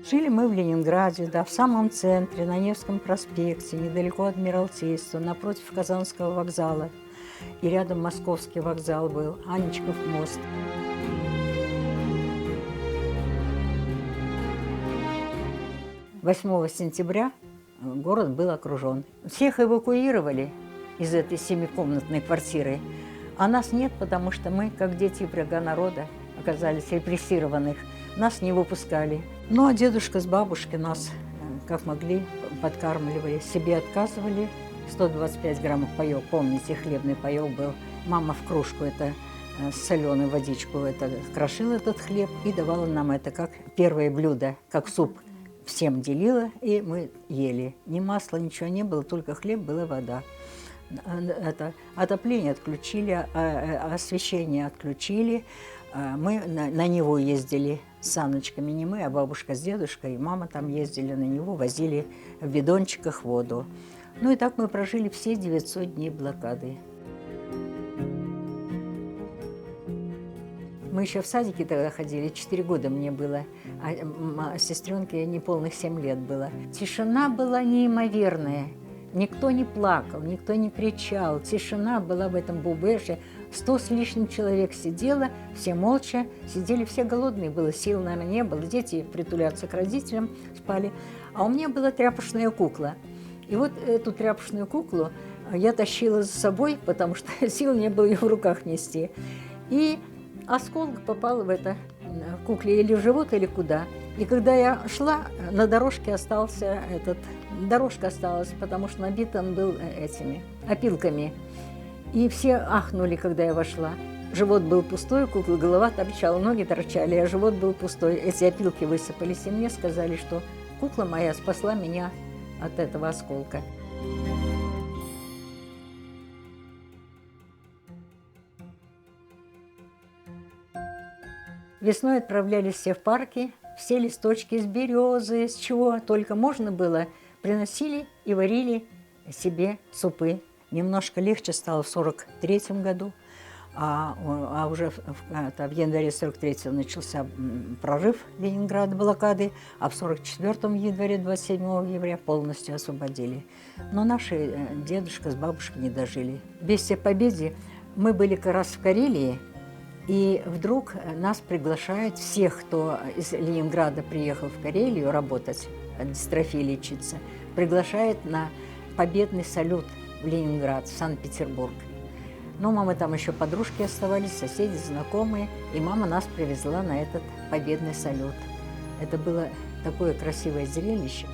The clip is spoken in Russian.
Жили мы в Ленинграде, да, в самом центре, на Невском проспекте, недалеко от Адмиралтейства, напротив Казанского вокзала. И рядом Московский вокзал был, Анечков мост. «8 сентября город был окружен. Всех эвакуировали из этой семикомнатной квартиры, а нас нет, потому что мы, как дети врага народа, оказались репрессированных. Нас не выпускали. Ну, а дедушка с бабушкой нас, как могли, подкармливали. Себе отказывали. 125 граммов паёк, помните, хлебный паёк был. Мама в кружку это соленую водичку это крошила этот хлеб и давала нам это как первое блюдо, как суп. Всем делила, и мы ели. Ни масла, ничего не было, только хлеб, была вода. Это, отопление отключили, освещение отключили. Мы на Неву ездили с саночками, не мы, а бабушка с дедушкой, и мама там ездили на Неву, возили в бидончиках воду. Ну и так мы прожили все 900 дней блокады. Мы еще в садике тогда ходили, 4 года мне было, а сестренке неполных 7 лет было. Тишина была неимоверная, никто не плакал, никто не кричал. Тишина была в этом бубеже, 100 с лишним человек сидело, все молча сидели, все голодные, было сил, наверное, не было. Дети притуляться к родителям, спали. А у меня была тряпочная кукла. И вот эту тряпочную куклу я тащила за собой, потому что сил не было ее в руках нести. И осколок попал в это кукле или в живот, или куда. И когда я шла, на дорожке остался дорожка осталась, потому что набит он был этими опилками. И все ахнули, когда я вошла. Живот был пустой, кукла голова торчала, ноги торчали, а живот был пустой. Эти опилки высыпались, и мне сказали, что кукла моя спасла меня от этого осколка. Весной отправлялись все в парки, все листочки из березы, из чего только можно было, приносили и варили себе супы. Немножко легче стало в 1943 году, а уже в январе 1943 начался прорыв Ленинграда, блокады, а в 1944 январе, 27 января полностью освободили. Но наши дедушка с бабушкой не дожили. В «Вести о Победе» мы были как раз в Карелии, и вдруг нас приглашают, всех, кто из Ленинграда приехал в Карелию работать, от дистрофии лечиться, приглашают на победный салют в Ленинград, в Санкт-Петербург. Но мамы там еще подружки оставались, соседи, знакомые, и мама нас привезла на этот победный салют. Это было такое красивое зрелище.